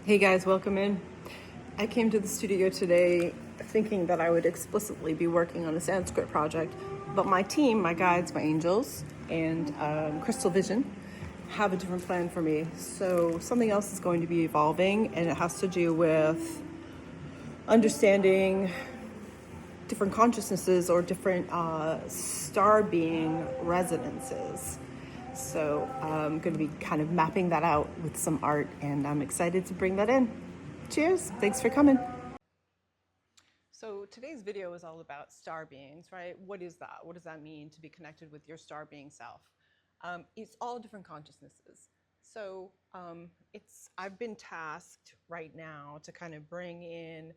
Hey guys, welcome in. I came to the studio today thinking that I would explicitly be working on a Sanskrit project, but my team, my guides, my angels, and Crystal Vision have a different plan for me. So something else is going to be evolving, and it has to do with understanding different consciousnesses or different star being resonances. So I'm going to be kind of mapping that out with some art, and I'm excited to bring that in. Cheers. Thanks for coming. So today's video is all about star beings, right? What is that? What does that mean to be connected with your star being self? It's all different consciousnesses. So I've been tasked right now to kind of bring in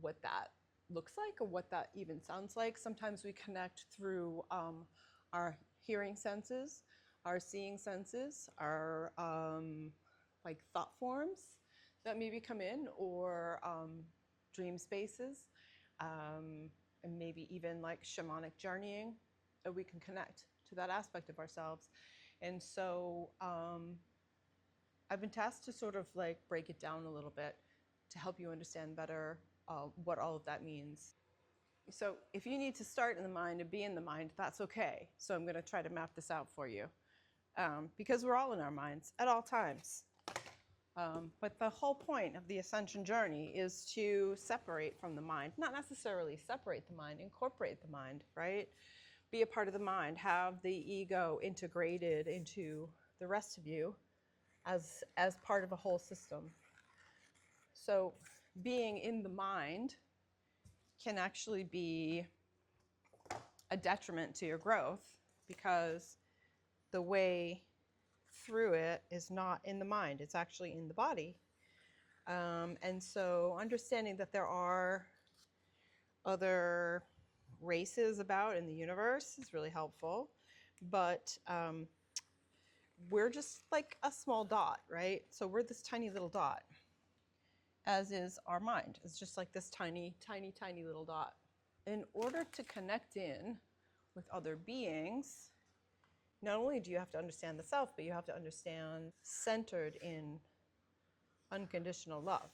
what that looks like or what that even sounds like. Sometimes we connect through our hearing senses, our seeing senses, our like thought forms that maybe come in, or dream spaces, and maybe even like shamanic journeying, that we can connect to that aspect of ourselves. And so I've been tasked to sort of like break it down a little bit to help you understand better what all of that means. So if you need to start in the mind and be in the mind, that's okay. So I'm going to try to map this out for you, because we're all in our minds at all times. But the whole point of the ascension journey is to separate from the mind, not necessarily separate the mind, incorporate the mind, right? Be a part of the mind, have the ego integrated into the rest of you as part of a whole system. So being in the mind can actually be a detriment to your growth, because the way through it is not in the mind, it's actually in the body. And so understanding that there are other races about in the universe is really helpful. But we're just like a small dot, right? So we're this tiny little dot, as is our mind. It's just like this tiny, tiny, tiny little dot. In order to connect in with other beings, not only do you have to understand the self, but you have to understand centered in unconditional love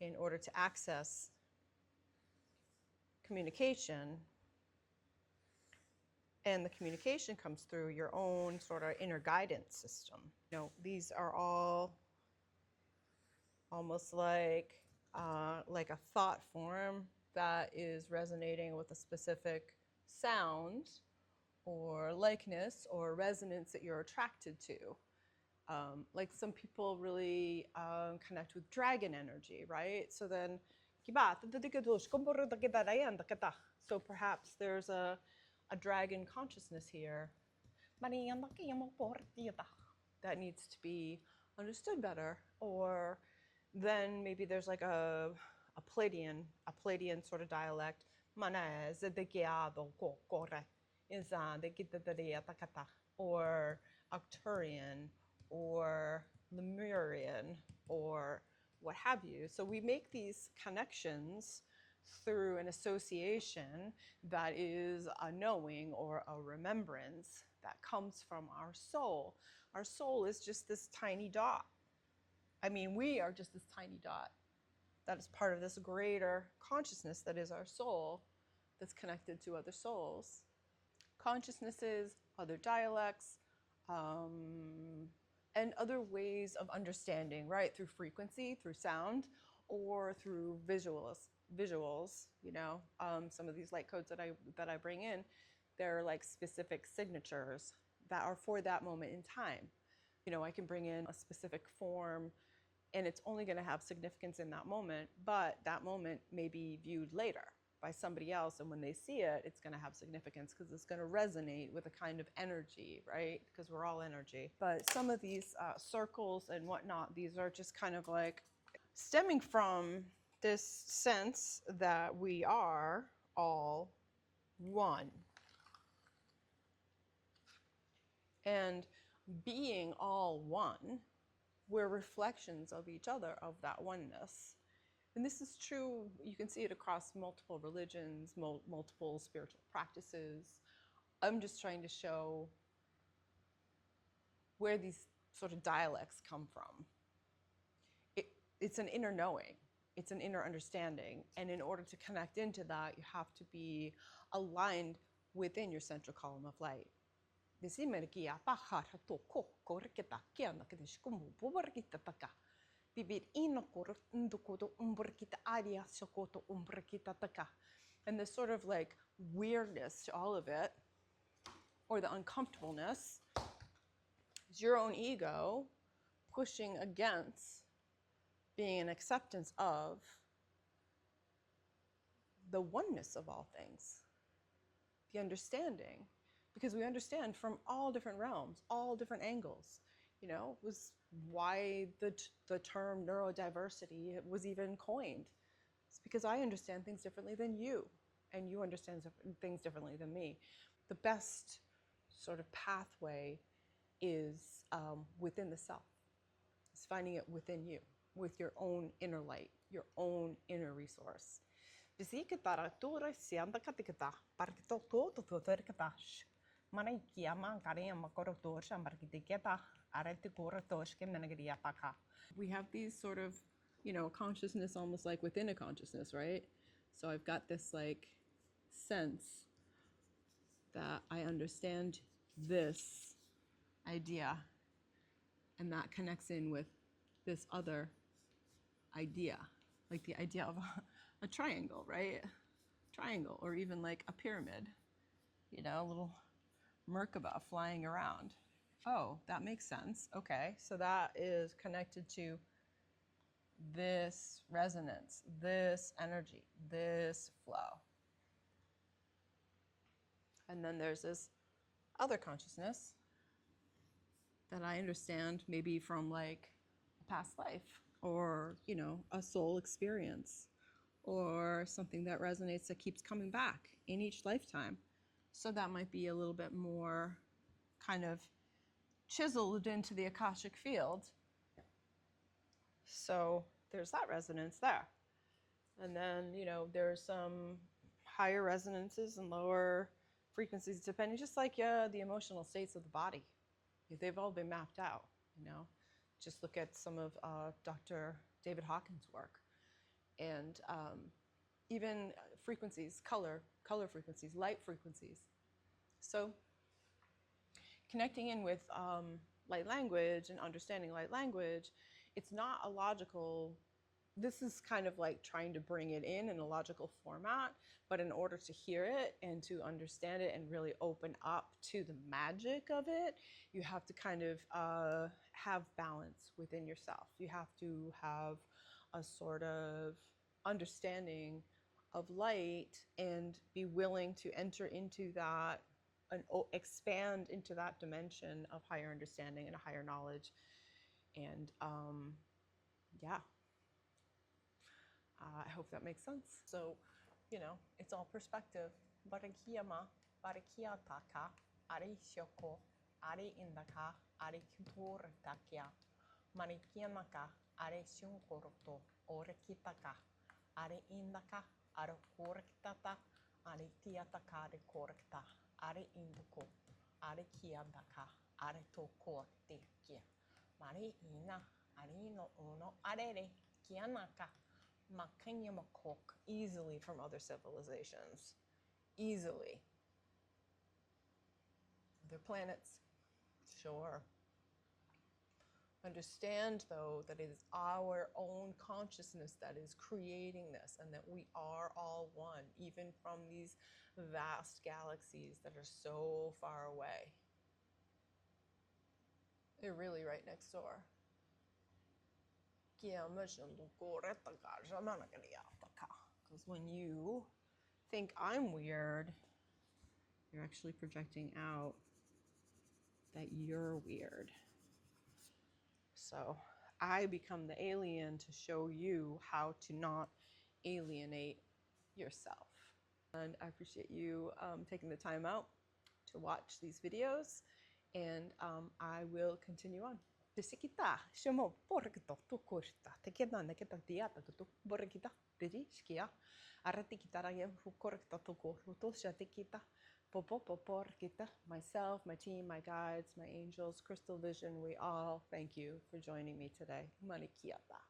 in order to access communication. And the communication comes through your own sort of inner guidance system. You know, these are all almost like a thought form that is resonating with a specific sound or likeness or resonance that you're attracted to. Like some people really connect with dragon energy, right? So then, so perhaps there's a dragon consciousness here that needs to be understood better. Or then maybe there's like a Pleiadian sort of dialect, or Arcturian, or Lemurian, or what have you. So we make these connections through an association that is a knowing or a remembrance that comes from our soul. Our soul is just this tiny dot. I mean, we are just this tiny dot that is part of this greater consciousness that is our soul, that's connected to other souls, consciousnesses, other dialects, and other ways of understanding, right? Through frequency, through sound, or through visuals. You know, some of these light codes that I bring in, they're like specific signatures that are for that moment in time. You know, I can bring in a specific form, and it's only going to have significance in that moment, but that moment may be viewed later by somebody else, and when they see it, it's going to have significance because it's going to resonate with a kind of energy, right? Because we're all energy. But some of these circles and whatnot, these are just kind of like stemming from this sense that we are all one. And being all one, we're reflections of each other, of that oneness. And this is true, you can see it across multiple religions, multiple spiritual practices. I'm just trying to show where these sort of dialects come from. it's an inner knowing. It's an inner understanding. And in order to connect into that, you have to be aligned within your central column of light. And this sort of like weirdness to all of it, or the uncomfortableness, is your own ego pushing against being an acceptance of the oneness of all things, the understanding, because we understand from all different realms, all different angles. You know, was why the term neurodiversity was even coined. It's because I understand things differently than you, and you understand things differently than me. The best sort of pathway is within the self. It's finding it within you, with your own inner light, your own inner resource. We have these sort of, you know, consciousness almost like within a consciousness, right? So I've got this like sense that I understand this idea, and that connects in with this other idea, like the idea of a triangle, right? Triangle, or even like a pyramid, you know, a little Merkaba flying around. Oh, that makes sense. Okay, so that is connected to this resonance, this energy, this flow. And then there's this other consciousness that I understand maybe from like a past life, or, you know, a soul experience, or something that resonates that keeps coming back in each lifetime. So that might be a little bit more kind of chiseled into the Akashic field. So there's that resonance there. And then, you know, there's some higher resonances and lower frequencies, depending, just like the emotional states of the body. They've all been mapped out, you know. Just look at some of Dr. David Hawkins' work. And even frequencies, color frequencies, light frequencies. So connecting in with light language and understanding light language, it's not a logical, this is kind of like trying to bring it in a logical format, but in order to hear it and to understand it and really open up to the magic of it, you have to kind of have balance within yourself. You have to have a sort of understanding of light and be willing to enter into that and expand into that dimension of higher understanding and a higher knowledge. And yeah, I hope that makes sense. So, you know, it's all perspective. Barakiyama, barakiyataka, ari shoko, ari indaka, ari kutortakia, marikiyamaka, ari shunkoroto, orekitaka, ari indaka, ari korektata, ari tiataka, ari korekta, ari induko, ari kiyandaka, ari tokortekia, mari ina, ari no uno, arere, kianaka. Makanyamakok, easily from other civilizations. Easily. Other planets, sure. Understand, though, that it is our own consciousness that is creating this, and that we are all one, even from these vast galaxies that are so far away. They're really right next door. Because when you think I'm weird, you're actually projecting out that you're weird. So I become the alien to show you how to not alienate yourself. And I appreciate you taking the time out to watch these videos, and I will continue on. Desikita, shemo porkito tu kurta, tekeda neketa diata tu borgita, diri skia, arati kitara yem korkta tu korto shatikita, popo porkita, myself, my team, my guides, my angels, crystal vision, we all thank you for joining me today. Manikiata.